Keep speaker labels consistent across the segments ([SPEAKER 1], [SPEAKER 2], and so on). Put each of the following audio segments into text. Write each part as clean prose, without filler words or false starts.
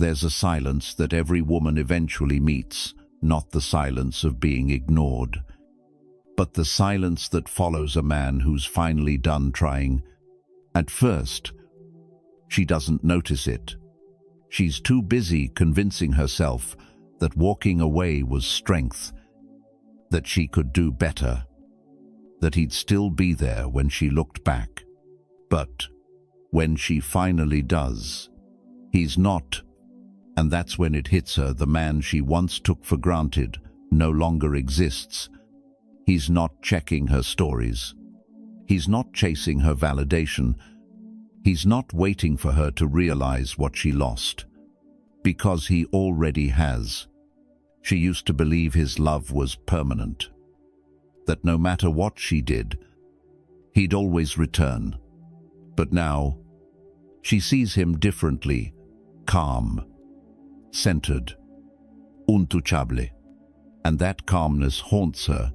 [SPEAKER 1] There's a silence that every woman eventually meets, not the silence of being ignored, but the silence that follows a man who's finally done trying. At first, she doesn't notice it. She's too busy convincing herself that walking away was strength, that she could do better, that he'd still be there when she looked back. But when she finally does, he's not, and that's when it hits her. The man she once took for granted no longer exists. He's not checking her stories. He's not chasing her validation. He's not waiting for her to realize what she lost, because he already has. She used to believe his love was permanent, that no matter what she did, he'd always return. But now, she sees him differently, calm, centered, untouchable. And that calmness haunts her,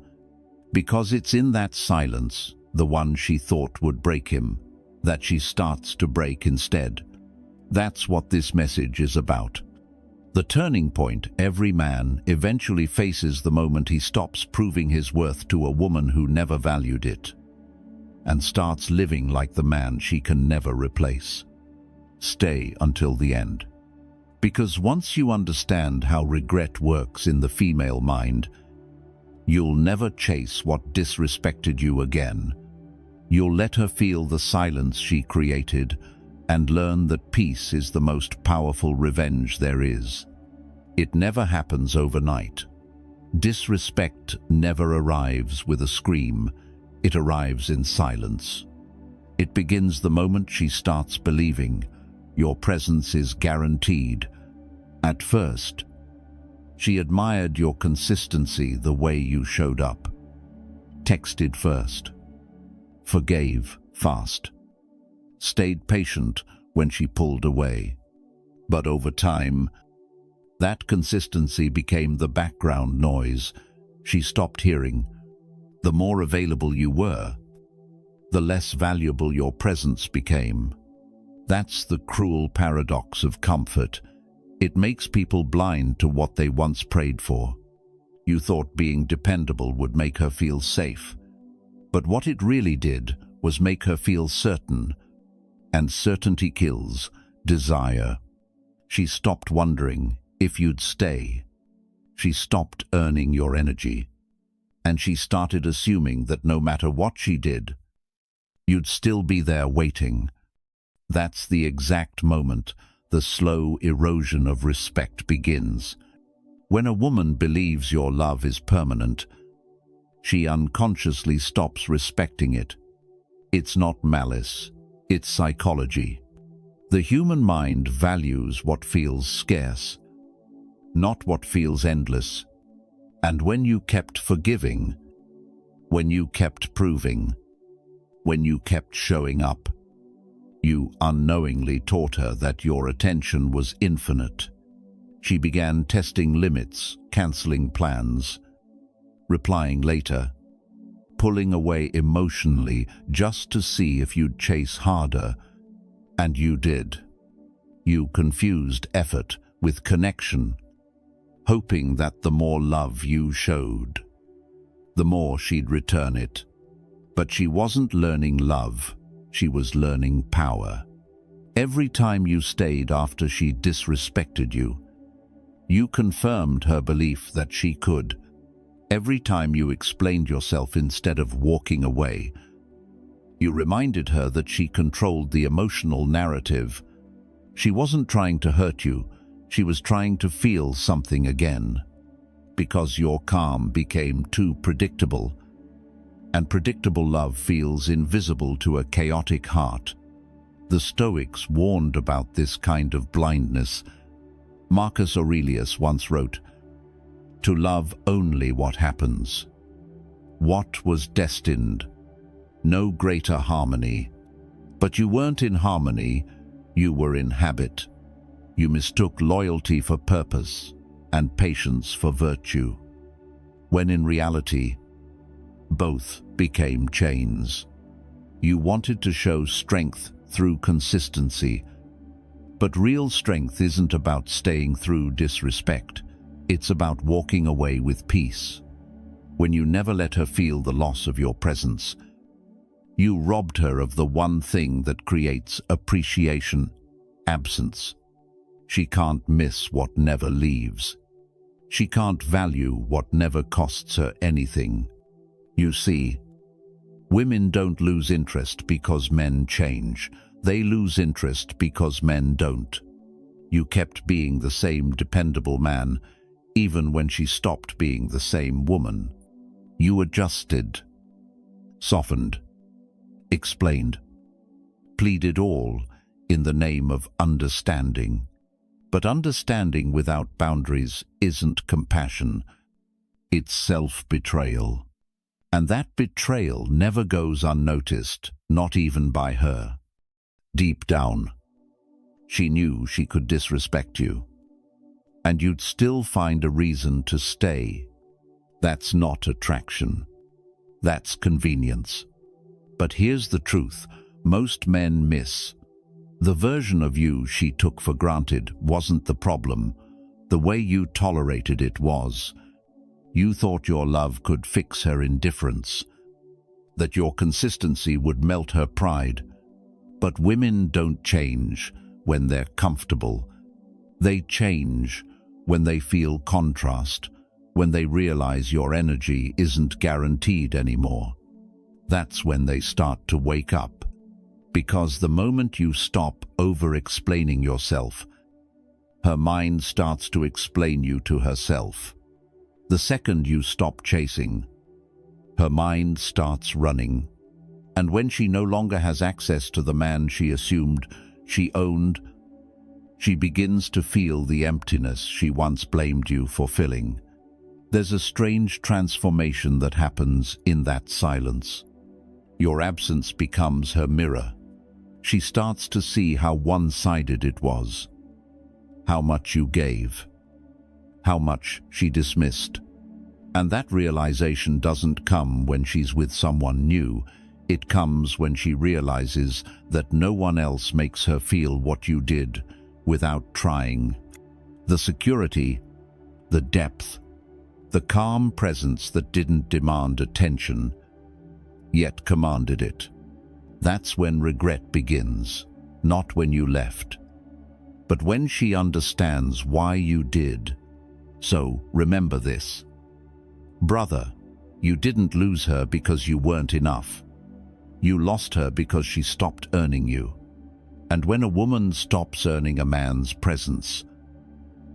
[SPEAKER 1] because it's in that silence, the one she thought would break him, that she starts to break instead. That's what this message is about. The turning point every man eventually faces, the moment he stops proving his worth to a woman who never valued it, and starts living like the man she can never replace. Stay until the end. Because once you understand how regret works in the female mind, you'll never chase what disrespected you again. You'll let her feel the silence she created and learn that peace is the most powerful revenge there is. It never happens overnight. Disrespect never arrives with a scream. It arrives in silence. It begins the moment she starts believing your presence is guaranteed. At first, she admired your consistency, the way you showed up, texted first, forgave fast, stayed patient when she pulled away. But over time, that consistency became the background noise she stopped hearing. The more available you were, the less valuable your presence became. That's the cruel paradox of comfort. It makes people blind to what they once prayed for. You thought being dependable would make her feel safe, but what it really did was make her feel certain, and certainty kills desire. She stopped wondering if you'd stay. She stopped earning your energy, and she started assuming that no matter what she did, you'd still be there waiting. That's the exact moment the slow erosion of respect begins. When a woman believes your love is permanent, she unconsciously stops respecting it. It's not malice, it's psychology. The human mind values what feels scarce, not what feels endless. And when you kept forgiving, when you kept proving, when you kept showing up, you unknowingly taught her that your attention was infinite. She began testing limits, canceling plans, replying later, pulling away emotionally just to see if you'd chase harder. And you did. You confused effort with connection, hoping that the more love you showed, the more she'd return it. But she wasn't learning love. She was learning power. Every time you stayed after she disrespected you, you confirmed her belief that she could. Every time you explained yourself instead of walking away, you reminded her that she controlled the emotional narrative. She wasn't trying to hurt you, she was trying to feel something again. Because your calm became too predictable, and predictable love feels invisible to a chaotic heart. The Stoics warned about this kind of blindness. Marcus Aurelius once wrote, "To love only what happens. What was destined? No greater harmony. But you weren't in harmony, you were in habit. You mistook loyalty for purpose and patience for virtue, when in reality, both became chains. You wanted to show strength through consistency, But real strength isn't about staying through disrespect. It's about walking away with peace. When you never let her feel the loss of your presence, you robbed her of the one thing that creates appreciation: absence. She can't miss what never leaves. She can't value what never costs her anything. You see, women don't lose interest because men change. They lose interest because men don't. You kept being the same dependable man, even when she stopped being the same woman. You adjusted, softened, explained, pleaded, all in the name of understanding. But understanding without boundaries isn't compassion. It's self-betrayal. And that betrayal never goes unnoticed, not even by her. Deep down, she knew she could disrespect you, and you'd still find a reason to stay. That's not attraction. That's convenience. But here's the truth most men miss. The version of you she took for granted wasn't the problem. The way you tolerated it was. You thought your love could fix her indifference, that your consistency would melt her pride. But women don't change when they're comfortable. They change when they feel contrast, when they realize your energy isn't guaranteed anymore. That's when they start to wake up. Because the moment you stop over-explaining yourself, her mind starts to explain you to herself. The second you stop chasing, her mind starts running. And when she no longer has access to the man she assumed she owned, she begins to feel the emptiness she once blamed you for filling. There's a strange transformation that happens in that silence. Your absence becomes her mirror. She starts to see how one-sided it was, how much you gave, how much she dismissed. And that realization doesn't come when she's with someone new. It comes when she realizes that no one else makes her feel what you did without trying. The security, the depth, the calm presence that didn't demand attention, yet commanded it. That's when regret begins, not when you left, but when she understands why you did. So remember this. Brother, you didn't lose her because you weren't enough. You lost her because she stopped earning you. And when a woman stops earning a man's presence,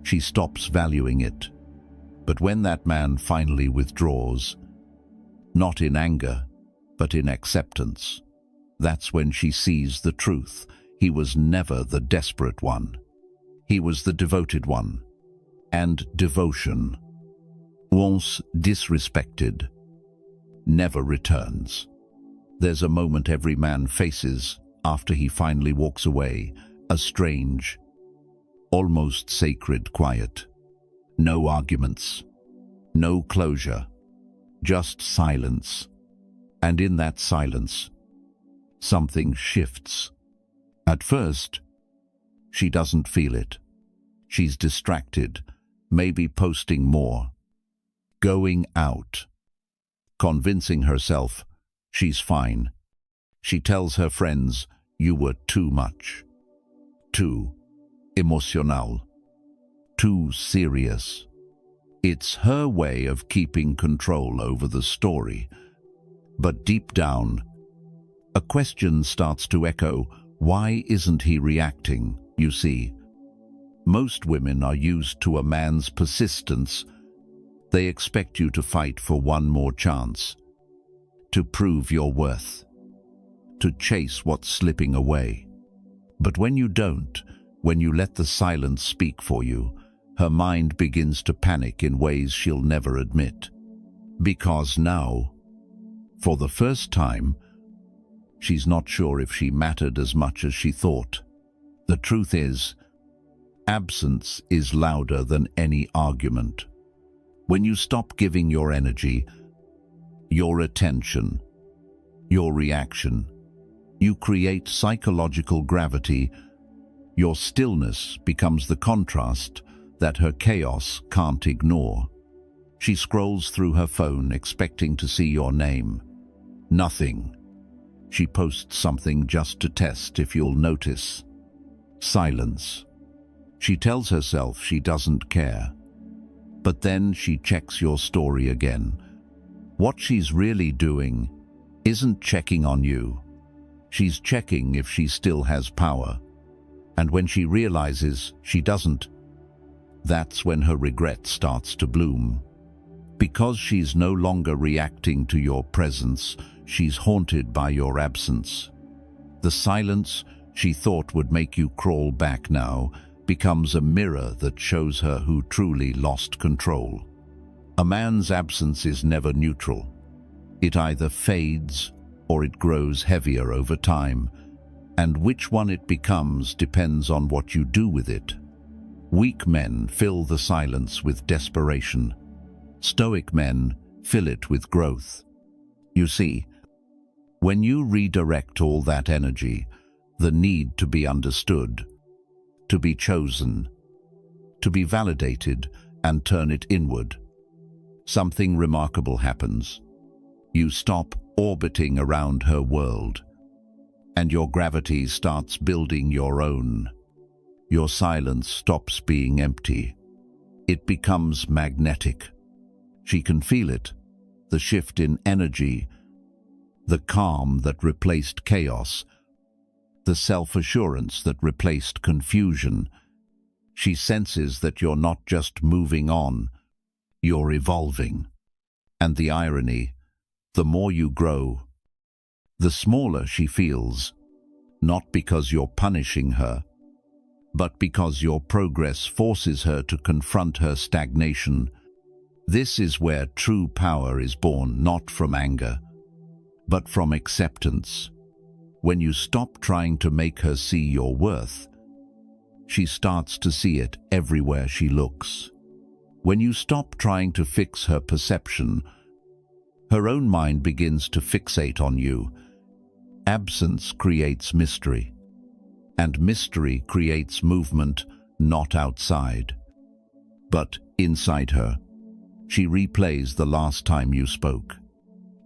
[SPEAKER 1] she stops valuing it. But when that man finally withdraws, not in anger, but in acceptance, that's when she sees the truth. He was never the desperate one. He was the devoted one. And devotion, once disrespected, never returns. There's a moment every man faces after he finally walks away, a strange, almost sacred quiet. No arguments, no closure, just silence. And in that silence, something shifts. At first, she doesn't feel it. She's distracted, maybe posting more, going out, convincing herself she's fine. She tells her friends, you were too much, too emotional, too serious. It's her way of keeping control over the story. But deep down, a question starts to echo, why isn't he reacting? You see, most women are used to a man's persistence. They expect you to fight for one more chance, to prove your worth, to chase what's slipping away. But when you don't, when you let the silence speak for you, her mind begins to panic in ways she'll never admit. Because now, for the first time, she's not sure if she mattered as much as she thought. The truth is, absence is louder than any argument. When you stop giving your energy, your attention, your reaction, you create psychological gravity Your stillness becomes the contrast that her chaos can't ignore. She scrolls through her phone expecting to see your name. Nothing. She posts something just to test if you'll notice. Silence. She tells herself she doesn't care. But then she checks your story again. What she's really doing isn't checking on you. She's checking if she still has power. And when she realizes she doesn't, that's when her regret starts to bloom. Because she's no longer reacting to your presence, she's haunted by your absence. The silence she thought would make you crawl back now becomes a mirror that shows her who truly lost control. A man's absence is never neutral. It either fades or it grows heavier over time, and which one it becomes depends on what you do with it. Weak men fill the silence with desperation. Stoic men fill it with growth. You see, when you redirect all that energy, the need to be understood, to be chosen, to be validated, and turn it inward, something remarkable happens. You stop orbiting around her world, and your gravity starts building your own. Your silence stops being empty. It becomes magnetic. She can feel it, the shift in energy, the calm that replaced chaos, the self-assurance that replaced confusion. She senses that you're not just moving on, you're evolving. And the irony, the more you grow, the smaller she feels, not because you're punishing her, but because your progress forces her to confront her stagnation. This is where true power is born, not from anger, but from acceptance. When you stop trying to make her see your worth, she starts to see it everywhere she looks. When you stop trying to fix her perception, her own mind begins to fixate on you. Absence creates mystery, and mystery creates movement, not outside, but inside her. She replays the last time you spoke.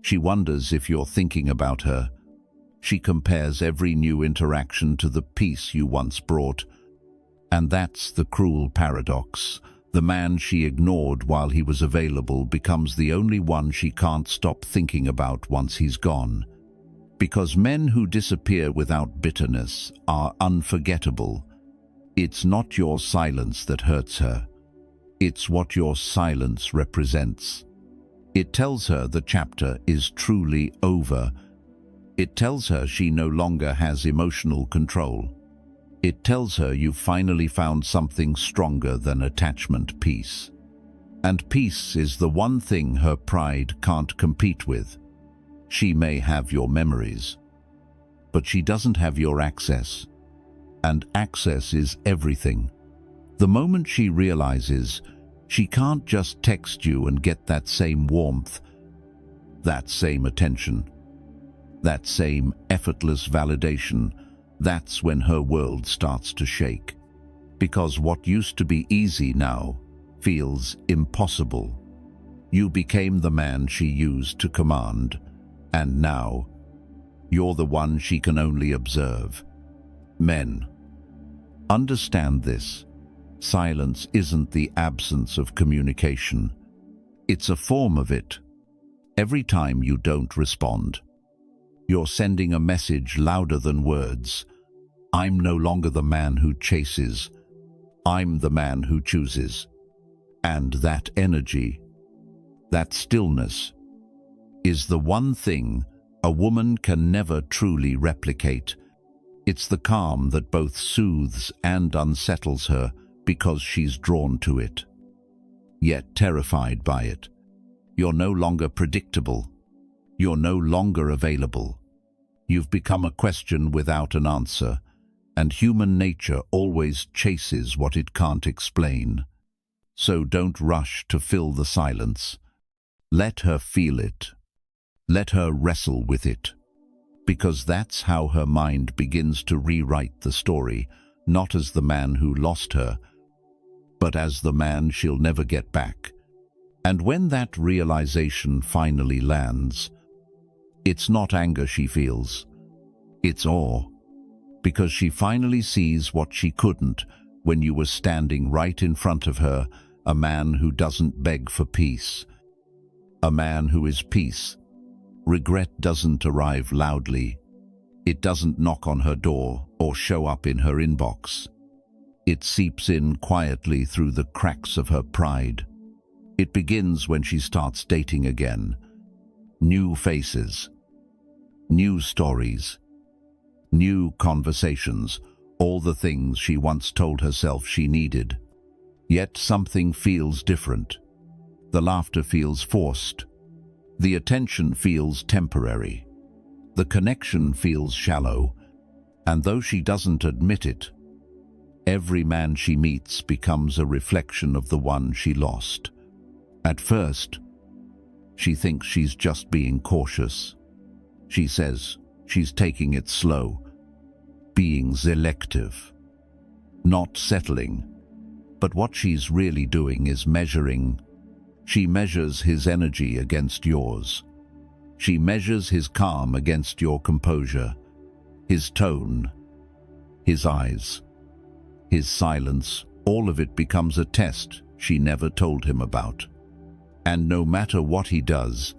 [SPEAKER 1] She wonders if you're thinking about her. She compares every new interaction to the peace you once brought. And that's the cruel paradox. The man she ignored while he was available becomes the only one she can't stop thinking about once he's gone. Because men who disappear without bitterness are unforgettable. It's not your silence that hurts her. It's what your silence represents. It tells her the chapter is truly over. It tells her she no longer has emotional control. It tells her you've finally found something stronger than attachment: peace. And peace is the one thing her pride can't compete with. She may have your memories, but she doesn't have your access. And access is everything. The moment she realizes she can't just text you and get that same warmth, that same attention, that same effortless validation, that's when her world starts to shake. Because what used to be easy now feels impossible. You became the man she used to command, and now you're the one she can only observe. Men, understand this. Silence isn't the absence of communication. It's a form of it. Every time you don't respond, you're sending a message louder than words. I'm no longer the man who chases. I'm the man who chooses. And that energy, that stillness, is the one thing a woman can never truly replicate. It's the calm that both soothes and unsettles her because she's drawn to it, yet terrified by it. You're no longer predictable. You're no longer available. You've become a question without an answer, and human nature always chases what it can't explain. So don't rush to fill the silence. Let her feel it. Let her wrestle with it. Because that's how her mind begins to rewrite the story, not as the man who lost her, but as the man she'll never get back. And when that realization finally lands, it's not anger she feels, it's awe, because she finally sees what she couldn't when you were standing right in front of her, a man who doesn't beg for peace, a man who is peace. Regret doesn't arrive loudly. It doesn't knock on her door or show up in her inbox. It seeps in quietly through the cracks of her pride. It begins when she starts dating again. New faces, new stories, new conversations, all the things she once told herself she needed. Yet something feels different. The laughter feels forced. The attention feels temporary. The connection feels shallow. And though she doesn't admit it, every man she meets becomes a reflection of the one she lost. At first, she thinks she's just being cautious. She says she's taking it slow, being selective, not settling. But what she's really doing is measuring. She measures his energy against yours. She measures his calm against your composure, his tone, his eyes, his silence. All of it becomes a test she never told him about. And no matter what he does,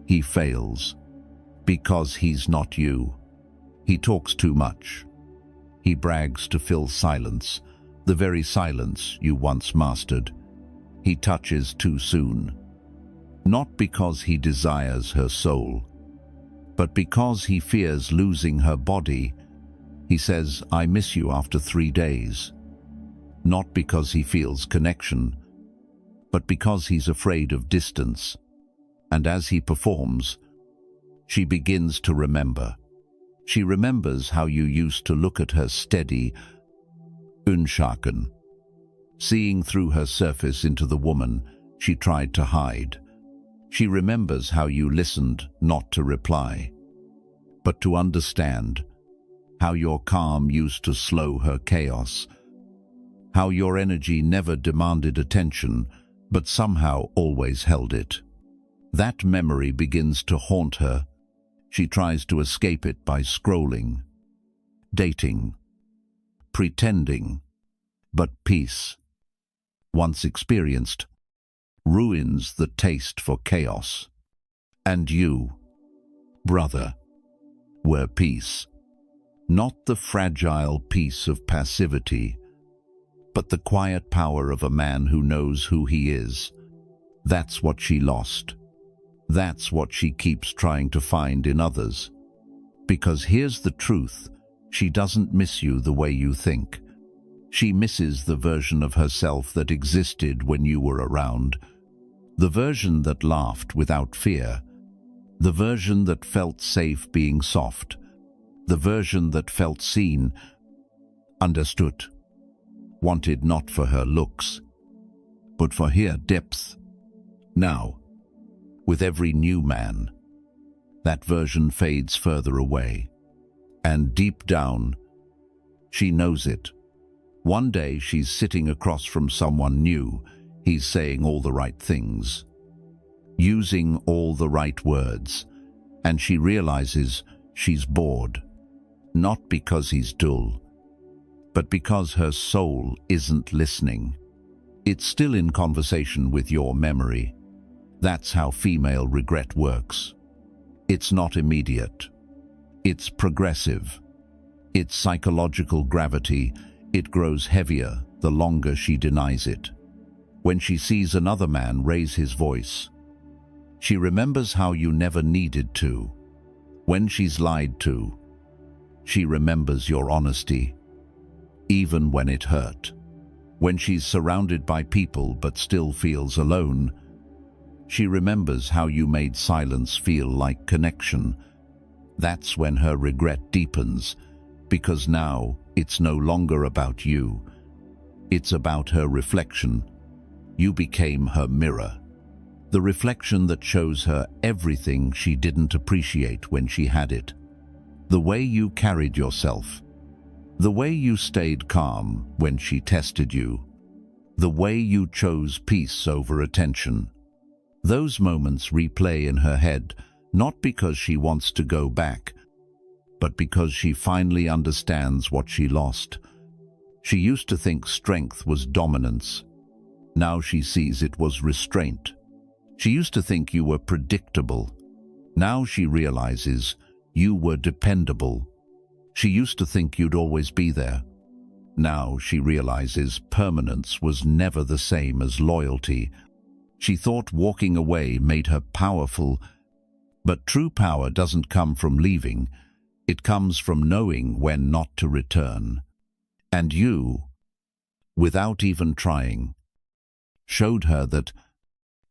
[SPEAKER 1] he fails, because he's not you. He talks too much. He brags to fill silence, the very silence you once mastered. He touches too soon, not because he desires her soul, but because he fears losing her body. He says, "I miss you," after 3 days, not because he feels connection, but because he's afraid of distance. And as he performs, she begins to remember. She remembers how you used to look at her steady, unshaken, seeing through her surface into the woman she tried to hide. She remembers how you listened not to reply, but to understand, how your calm used to slow her chaos, how your energy never demanded attention, but somehow always held it. That memory begins to haunt her. She tries to escape it by scrolling, dating, pretending, but peace, once experienced, ruins the taste for chaos. And you, brother, were peace. Not the fragile peace of passivity, but the quiet power of a man who knows who he is. That's what she lost. That's what she keeps trying to find in others. Because here's the truth, she doesn't miss you the way you think. She misses the version of herself that existed when you were around. The version that laughed without fear. The version that felt safe being soft. The version that felt seen, understood, wanted not for her looks, but for her depth. Now, with every new man, that version fades further away. And deep down, she knows it. One day she's sitting across from someone new. He's saying all the right things, using all the right words, and she realizes she's bored. Not because he's dull, but because her soul isn't listening. It's still in conversation with your memory. That's how female regret works. It's not immediate. It's progressive. It's psychological gravity. It grows heavier the longer she denies it. When she sees another man raise his voice, she remembers how you never needed to. When she's lied to, she remembers your honesty, even when it hurt. When she's surrounded by people but still feels alone, she remembers how you made silence feel like connection. That's when her regret deepens, because now it's no longer about you. It's about her reflection. You became her mirror, the reflection that shows her everything she didn't appreciate when she had it. The way you carried yourself, The way you stayed calm when she tested you. The way you chose peace over attention. Those moments replay in her head, not because she wants to go back, but because she finally understands what she lost. She used to think strength was dominance. Now she sees it was restraint. She used to think you were predictable. Now she realizes you were dependable. She used to think you'd always be there. Now she realizes permanence was never the same as loyalty. She thought walking away made her powerful, but true power doesn't come from leaving. It comes from knowing when not to return. And you, without even trying, showed her that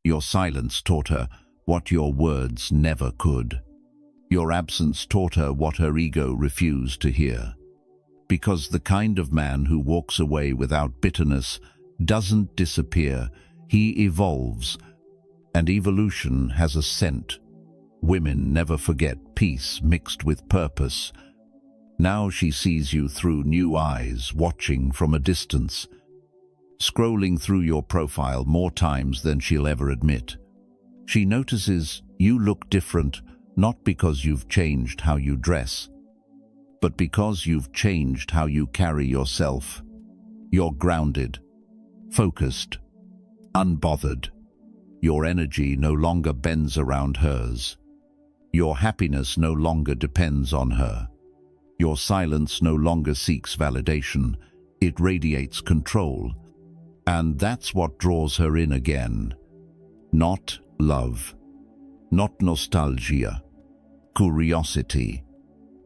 [SPEAKER 1] your silence taught her what your words never could. Your absence taught her what her ego refused to hear. Because the kind of man who walks away without bitterness doesn't disappear, he evolves, and evolution has a scent. Women never forget peace mixed with purpose. Now she sees you through new eyes, watching from a distance, scrolling through your profile more times than she'll ever admit. She notices you look different, not because you've changed how you dress, but because you've changed how you carry yourself. You're grounded, focused, unbothered. Your energy no longer bends around hers. Your happiness no longer depends on her. Your silence no longer seeks validation. It radiates control. And that's what draws her in again. Not love, not nostalgia, curiosity.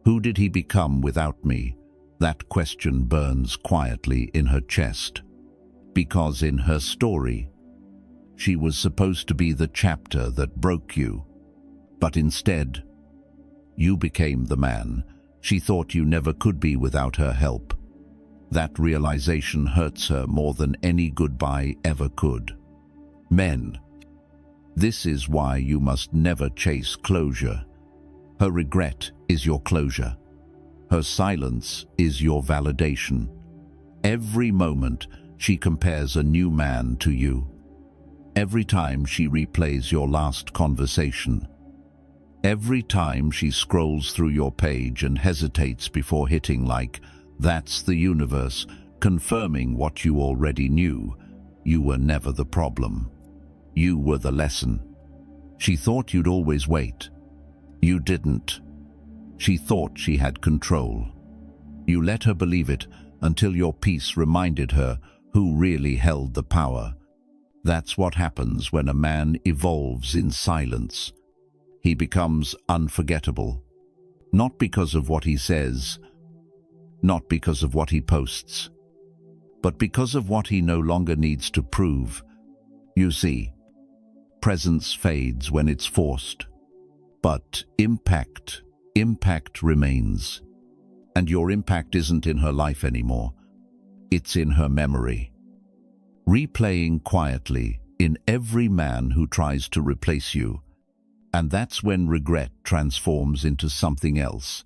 [SPEAKER 1] Who did he become without me? That question burns quietly in her chest. Because in her story, she was supposed to be the chapter that broke you. But instead, you became the man she thought you never could be without her help. That realization hurts her more than any goodbye ever could. Men, this is why you must never chase closure. Her regret is your closure. Her silence is your validation. Every moment she compares a new man to you. Every time she replays your last conversation. Every time she scrolls through your page and hesitates before hitting like, that's the universe, confirming what you already knew. You were never the problem. You were the lesson. She thought you'd always wait. You didn't. She thought she had control. You let her believe it until your peace reminded her who really held the power. That's what happens when a man evolves in silence. He becomes unforgettable. Not because of what he says, not because of what he posts, but because of what he no longer needs to prove. You see, presence fades when it's forced, but impact remains. And your impact isn't in her life anymore. It's in her memory. Replaying quietly in every man who tries to replace you. And that's when regret transforms into something else,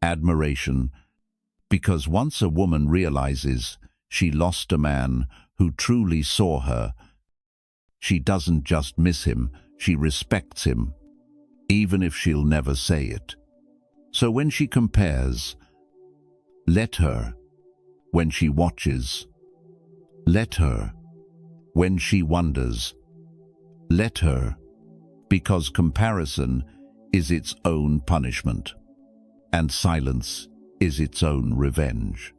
[SPEAKER 1] admiration. Because once a woman realizes she lost a man who truly saw her, she doesn't just miss him, she respects him, even if she'll never say it. So when she compares, let her. When she watches, let her. When she wonders, let her. Because comparison is its own punishment, and silence is its own revenge.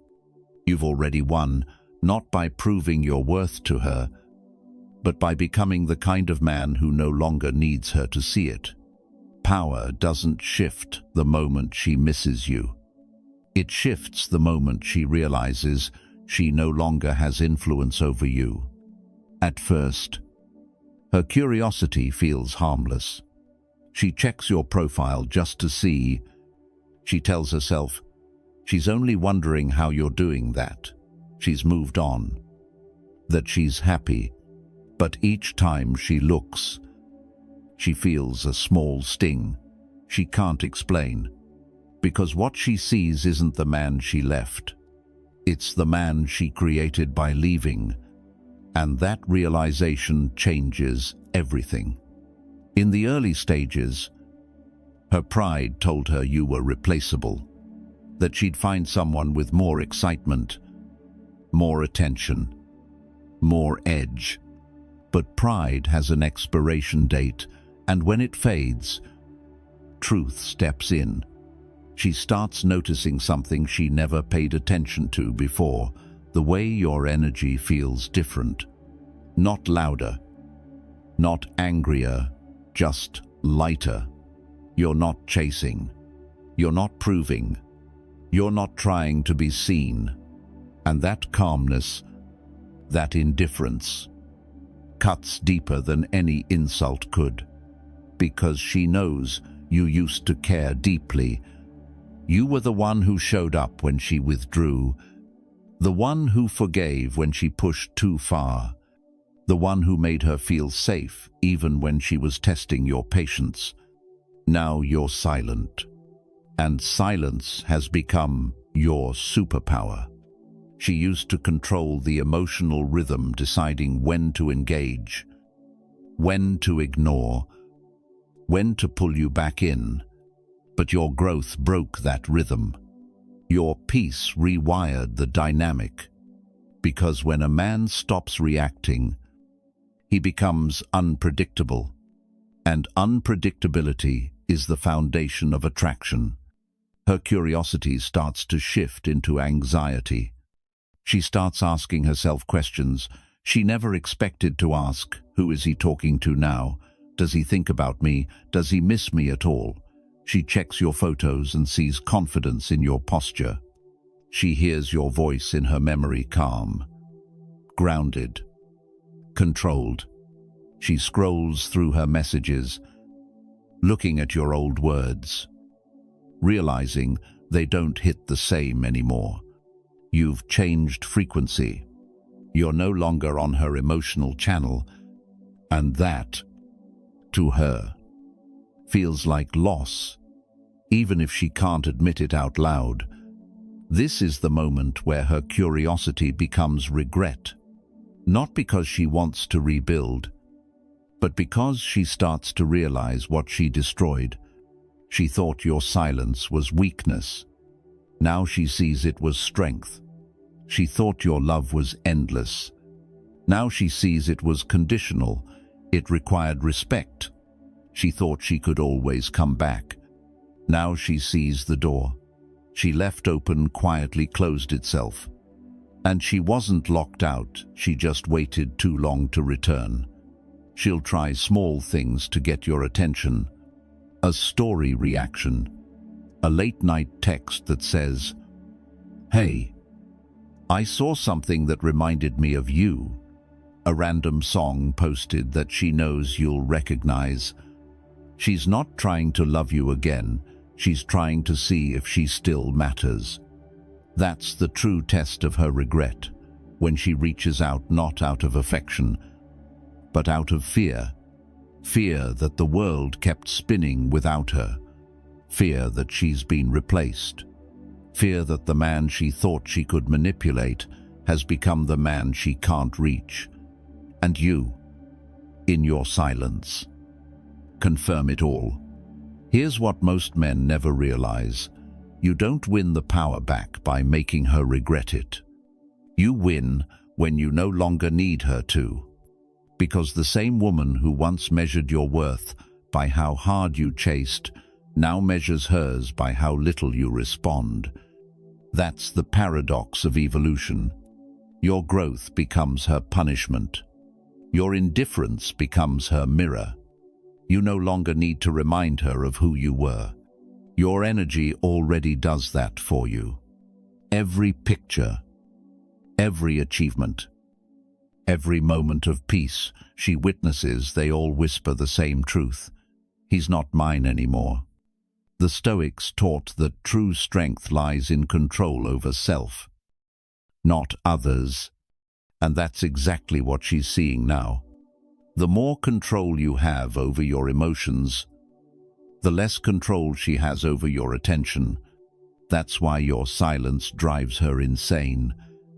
[SPEAKER 1] You've already won, not by proving your worth to her, but by becoming the kind of man who no longer needs her to see it. Power doesn't shift the moment she misses you. It shifts the moment she realizes she no longer has influence over you. At first, her curiosity feels harmless. She checks your profile just to see. She tells herself, she's only wondering how you're doing that. She's moved on. That she's happy. But each time she looks, she feels a small sting. She can't explain. Because what she sees isn't the man she left. It's the man she created by leaving, and that realization changes everything. In the early stages, her pride told her you were replaceable, that she'd find someone with more excitement, more attention, more edge. But pride has an expiration date, and when it fades, truth steps in. She starts noticing something she never paid attention to before, the way your energy feels different. Not louder, not angrier, just lighter. You're not chasing. You're not proving. You're not trying to be seen. And that calmness, that indifference, cuts deeper than any insult could. Because she knows you used to care deeply. You were the one who showed up when she withdrew, the one who forgave when she pushed too far, the one who made her feel safe even when she was testing your patience. Now you're silent, and silence has become your superpower. She used to control the emotional rhythm, deciding when to engage, when to ignore, when to pull you back in. But your growth broke that rhythm. Your peace rewired the dynamic. Because when a man stops reacting, he becomes unpredictable. And unpredictability is the foundation of attraction. Her curiosity starts to shift into anxiety. She starts asking herself questions she never expected to ask. Who is he talking to now? Does he think about me? Does he miss me at all? She checks your photos and sees confidence in your posture. She hears your voice in her memory, calm, grounded, controlled. She scrolls through her messages, looking at your old words, realizing they don't hit the same anymore. You've changed frequency. You're no longer on her emotional channel, and that, to her, feels like loss, even if she can't admit it out loud. This is the moment where her curiosity becomes regret, not because she wants to rebuild, but because she starts to realize what she destroyed. She thought your silence was weakness. Now she sees it was strength. She thought your love was endless. Now she sees it was conditional. It required respect. She thought she could always come back. Now she sees the door she left open quietly closed itself. And she wasn't locked out, she just waited too long to return. She'll try small things to get your attention. A story reaction. A late-night text that says, "Hey, I saw something that reminded me of you." A random song posted that she knows you'll recognize. She's not trying to love you again. She's trying to see if she still matters. That's the true test of her regret, when she reaches out not out of affection, but out of fear. Fear that the world kept spinning without her. Fear that she's been replaced. Fear that the man she thought she could manipulate has become the man she can't reach. And you, in your silence, confirm it all. Here's what most men never realize. You don't win the power back by making her regret it. You win when you no longer need her to. Because the same woman who once measured your worth by how hard you chased now measures hers by how little you respond. That's the paradox of evolution. Your growth becomes her punishment. Your indifference becomes her mirror. You no longer need to remind her of who you were. Your energy already does that for you. Every picture, every achievement, every moment of peace she witnesses, they all whisper the same truth. He's not mine anymore. The Stoics taught that true strength lies in control over self, not others. And that's exactly what she's seeing now. The more control you have over your emotions, the less control she has over your attention. That's why your silence drives her insane,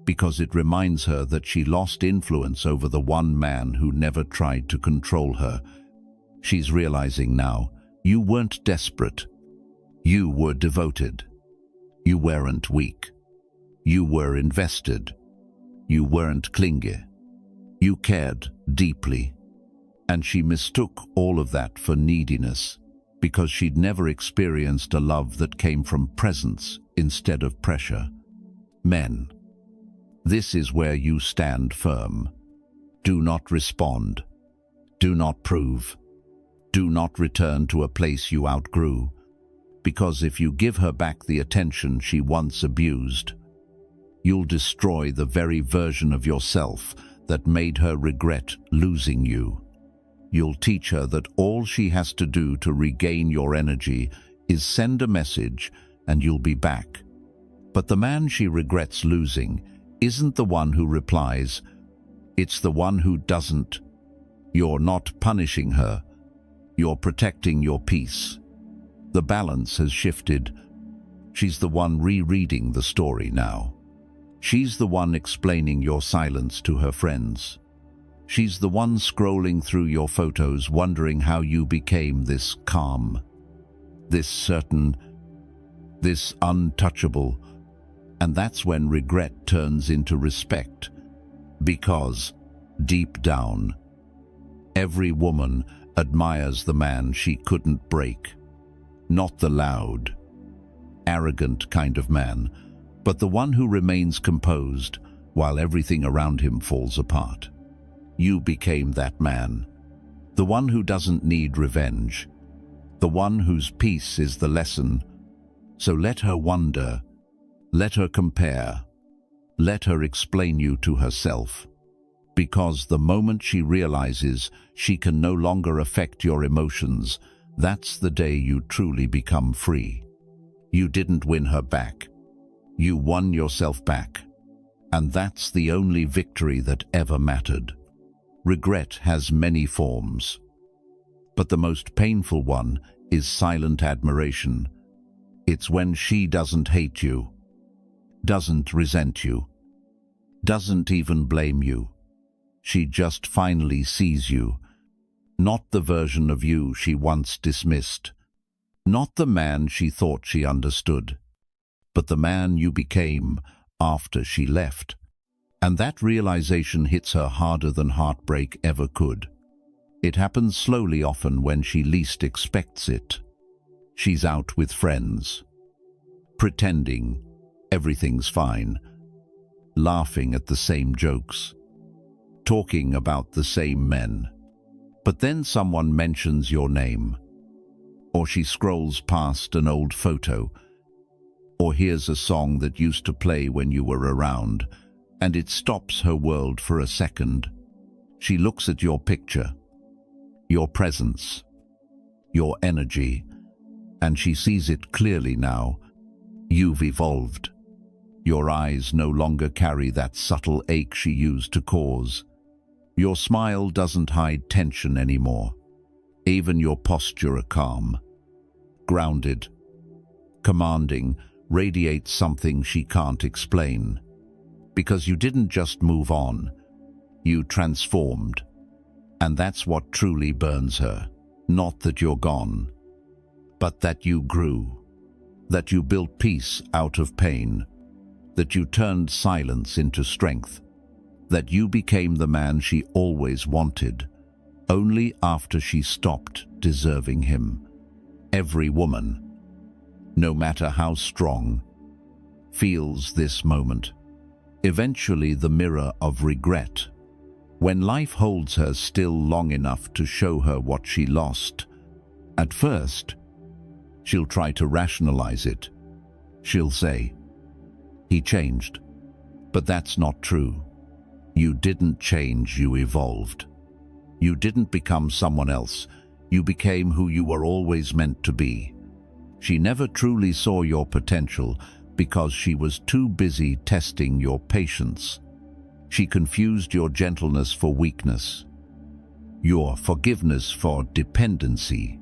[SPEAKER 1] because it reminds her that she lost influence over the one man who never tried to control her. She's realizing now, you weren't desperate. You were devoted. You weren't weak. You were invested. You weren't clingy. You cared deeply. And she mistook all of that for neediness, because she'd never experienced a love that came from presence instead of pressure. Men, this is where you stand firm. Do not respond. Do not prove. Do not return to a place you outgrew, because if you give her back the attention she once abused, you'll destroy the very version of yourself that made her regret losing you. You'll teach her that all she has to do to regain your energy is send a message and you'll be back. But the man she regrets losing isn't the one who replies, it's the one who doesn't. You're not punishing her. You're protecting your peace. The balance has shifted. She's the one rereading the story now. She's the one explaining your silence to her friends. She's the one scrolling through your photos wondering how you became this calm, this certain, this untouchable. And that's when regret turns into respect. Because, deep down, every woman admires the man she couldn't break. Not the loud, arrogant kind of man, but the one who remains composed while everything around him falls apart. You became that man, the one who doesn't need revenge, the one whose peace is the lesson. So let her wonder, let her compare, let her explain you to herself. Because the moment she realizes she can no longer affect your emotions, that's the day you truly become free. You didn't win her back. You won yourself back. And that's the only victory that ever mattered. Regret has many forms, but the most painful one is silent admiration. It's when she doesn't hate you, doesn't resent you, doesn't even blame you. She just finally sees you, not the version of you she once dismissed, not the man she thought she understood, but the man you became after she left. And that realization hits her harder than heartbreak ever could. It happens slowly, often when she least expects it. She's out with friends, pretending everything's fine, laughing at the same jokes, talking about the same men. But then someone mentions your name, or she scrolls past an old photo, or hears a song that used to play when you were around, and it stops her world for a second. She looks at your picture, your presence, your energy, and she sees it clearly now. You've evolved. Your eyes no longer carry that subtle ache she used to cause. Your smile doesn't hide tension anymore. Even your posture are calm, grounded, commanding, radiates something she can't explain. Because you didn't just move on, you transformed. And that's what truly burns her. Not that you're gone, but that you grew, that you built peace out of pain, that you turned silence into strength, that you became the man she always wanted, only after she stopped deserving him. Every woman, no matter how strong, feels this moment. Eventually the mirror of regret. When life holds her still long enough to show her what she lost. At first, she'll try to rationalize it. She'll say, "He changed." But that's not true. You didn't change, you evolved. You didn't become someone else. You became who you were always meant to be. She never truly saw your potential because she was too busy testing your patience. She confused your gentleness for weakness, your forgiveness for dependency,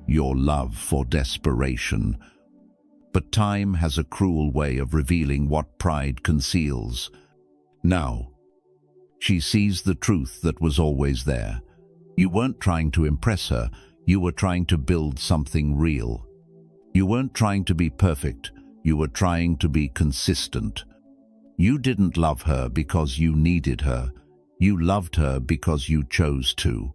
[SPEAKER 1] your love for desperation. But time has a cruel way of revealing what pride conceals. Now, she sees the truth that was always there. You weren't trying to impress her, you were trying to build something real. You weren't trying to be perfect, you were trying to be consistent. You didn't love her because you needed her, you loved her because you chose to.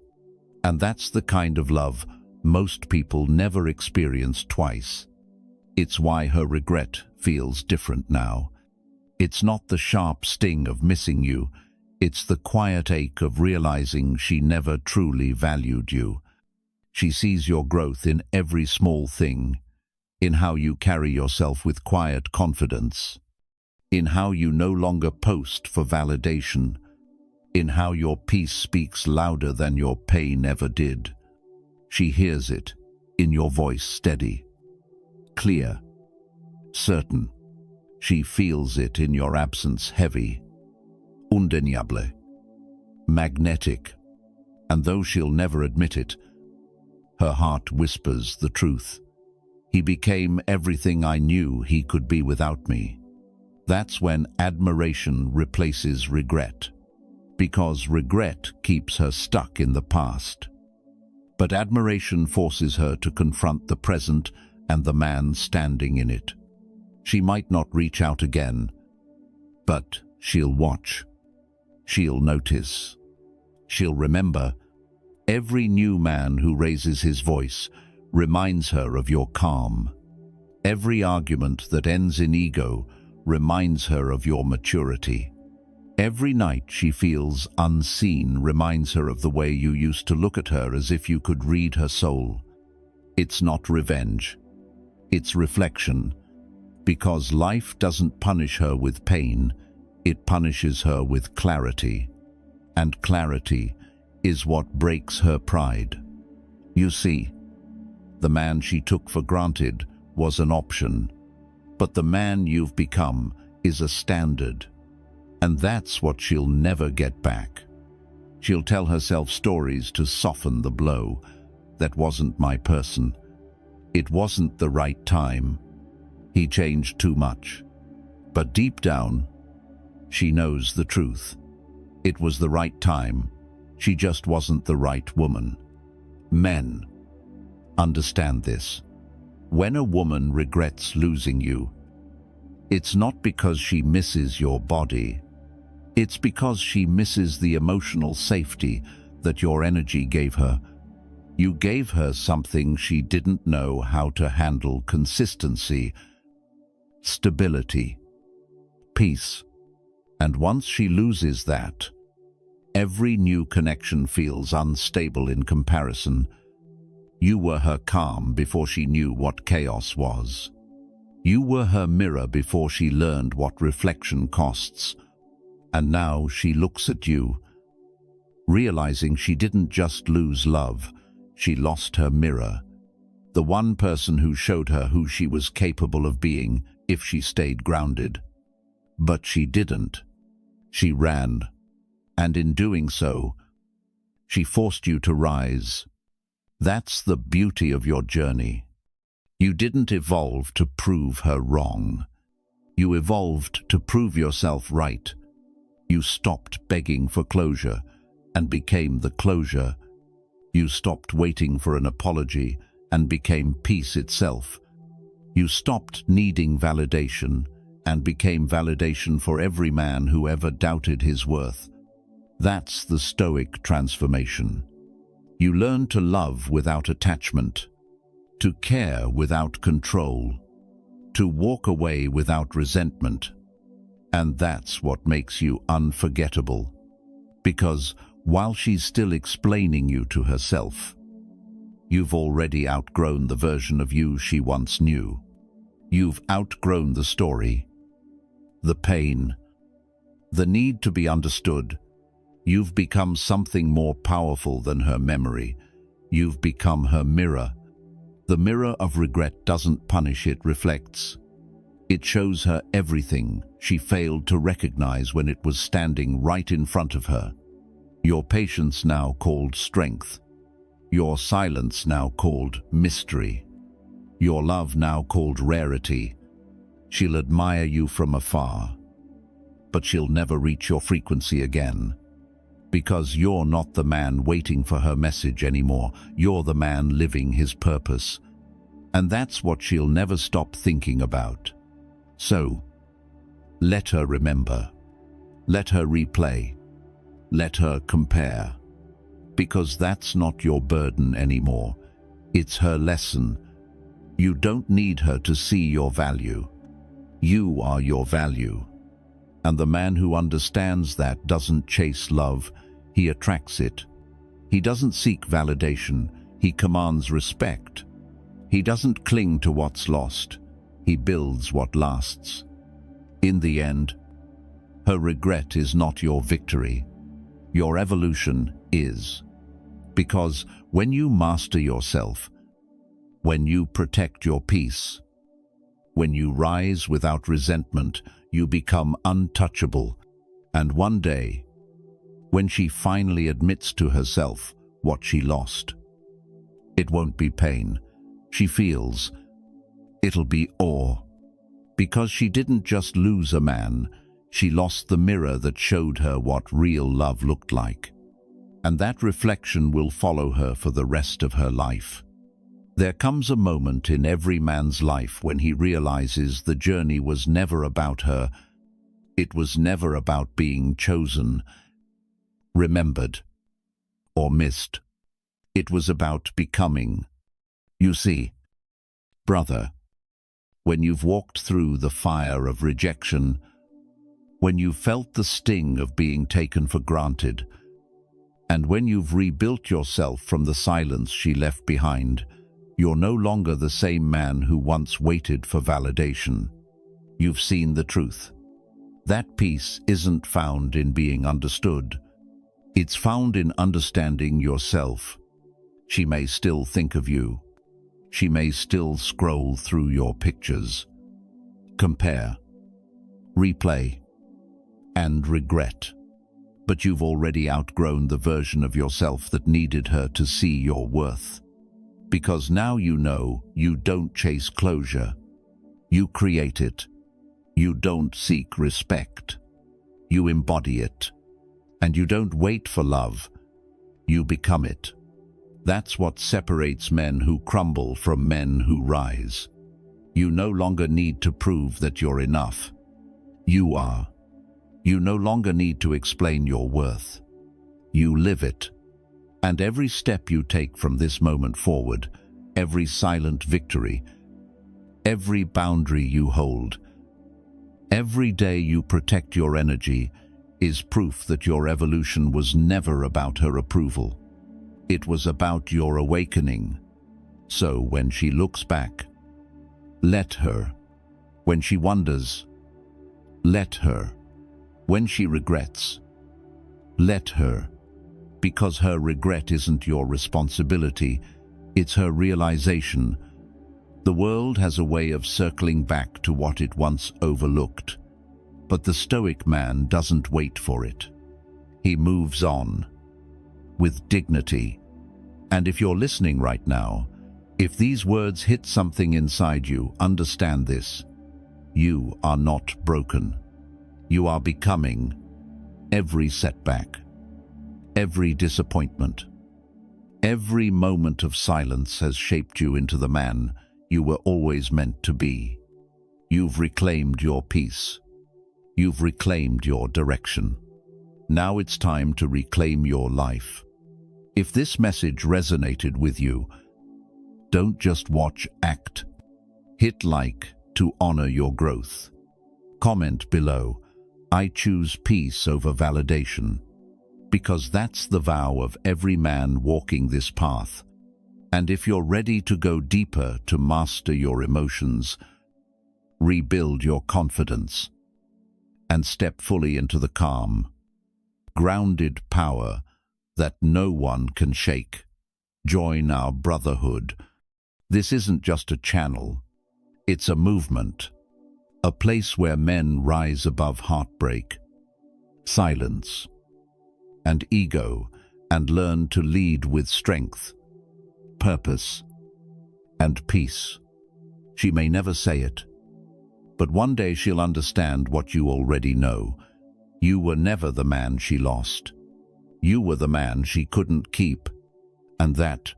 [SPEAKER 1] And that's the kind of love most people never experience twice. It's why her regret feels different now. It's not the sharp sting of missing you, it's the quiet ache of realizing she never truly valued you. She sees your growth in every small thing, in how you carry yourself with quiet confidence, in how you no longer post for validation, in how your peace speaks louder than your pain ever did. She hears it in your voice, steady, clear, certain. She feels it in your absence, heavy, undeniable, magnetic. And though she'll never admit it, her heart whispers the truth. He became everything I knew he could be without me. That's when admiration replaces regret, because regret keeps her stuck in the past. But admiration forces her to confront the present and the man standing in it. She might not reach out again, but she'll watch. She'll notice. She'll remember. Every new man who raises his voice reminds her of your calm. Every argument that ends in ego reminds her of your maturity. Every night she feels unseen reminds her of the way you used to look at her as if you could read her soul. It's not revenge. It's reflection. Because life doesn't punish her with pain, it punishes her with clarity. And clarity is what breaks her pride. You see, the man she took for granted was an option, but the man you've become is a standard. And that's what she'll never get back. She'll tell herself stories to soften the blow. That wasn't my person. It wasn't the right time. He changed too much. But deep down, she knows the truth. It was the right time. She just wasn't the right woman. Men, understand this. When a woman regrets losing you, it's not because she misses your body. It's because she misses the emotional safety that your energy gave her. You gave her something she didn't know how to handle: consistency, stability, peace. And once she loses that, every new connection feels unstable in comparison. You were her calm before she knew what chaos was. You were her mirror before she learned what reflection costs. And now she looks at you, realizing she didn't just lose love, she lost her mirror. The one person who showed her who she was capable of being if she stayed grounded. But she didn't. She ran, and in doing so, she forced you to rise. That's the beauty of your journey. You didn't evolve to prove her wrong. You evolved to prove yourself right. You stopped begging for closure and became the closure. You stopped waiting for an apology and became peace itself. You stopped needing validation and became validation for every man who ever doubted his worth. That's the Stoic transformation. You learn to love without attachment, to care without control, to walk away without resentment. And that's what makes you unforgettable. Because while she's still explaining you to herself, you've already outgrown the version of you she once knew. You've outgrown the story, the pain, the need to be understood. You've become something more powerful than her memory. You've become her mirror. The mirror of regret doesn't punish, it reflects. It shows her everything she failed to recognize when it was standing right in front of her. Your patience now called strength. Your silence now called mystery. Your love now called rarity. She'll admire you from afar, but she'll never reach your frequency again. Because you're not the man waiting for her message anymore. You're the man living his purpose. And that's what she'll never stop thinking about. So, let her remember. Let her replay. Let her compare. Because that's not your burden anymore. It's her lesson. You don't need her to see your value. You are your value. And the man who understands that doesn't chase love, he attracts it. He doesn't seek validation, he commands respect. He doesn't cling to what's lost, he builds what lasts. In the end, her regret is not your victory. Your evolution is. Because when you master yourself, when you protect your peace, when you rise without resentment, you become untouchable. And one day, when she finally admits to herself what she lost, it won't be pain she feels, it'll be awe. Because she didn't just lose a man, she lost the mirror that showed her what real love looked like. And that reflection will follow her for the rest of her life. There comes a moment in every man's life when he realizes the journey was never about her. It was never about being chosen, remembered, or missed. It was about becoming. You see, brother, when you've walked through the fire of rejection, when you've felt the sting of being taken for granted, and when you've rebuilt yourself from the silence she left behind, you're no longer the same man who once waited for validation. You've seen the truth. That peace isn't found in being understood. It's found in understanding yourself. She may still think of you. She may still scroll through your pictures. Compare, replay, and regret. But you've already outgrown the version of yourself that needed her to see your worth. Because now you know you don't chase closure. You create it. You don't seek respect. You embody it. And you don't wait for love. You become it. That's what separates men who crumble from men who rise. You no longer need to prove that you're enough. You are. You no longer need to explain your worth. You live it. And every step you take from this moment forward, every silent victory, every boundary you hold, every day you protect your energy, is proof that your evolution was never about her approval. It was about your awakening. So when she looks back, let her. When she wonders, let her. When she regrets, let her. Because her regret isn't your responsibility, it's her realization. The world has a way of circling back to what it once overlooked. But the Stoic man doesn't wait for it. He moves on, with dignity. And if you're listening right now, if these words hit something inside you, understand this. You are not broken. You are becoming. Every setback, every disappointment, every moment of silence has shaped you into the man you were always meant to be. You've reclaimed your peace. You've reclaimed your direction. Now it's time to reclaim your life. If this message resonated with you, don't just watch, act. Hit like to honor your growth. Comment below, I choose peace over validation. Because that's the vow of every man walking this path. And if you're ready to go deeper to master your emotions, rebuild your confidence, and step fully into the calm, grounded power that no one can shake, join our brotherhood. This isn't just a channel, it's a movement, a place where men rise above heartbreak, silence, and ego, and learn to lead with strength, purpose, and peace. She may never say it, but one day she'll understand what you already know. You were never the man she lost. You were the man she couldn't keep. And that,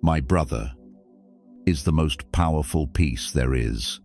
[SPEAKER 1] my brother, is the most powerful peace there is.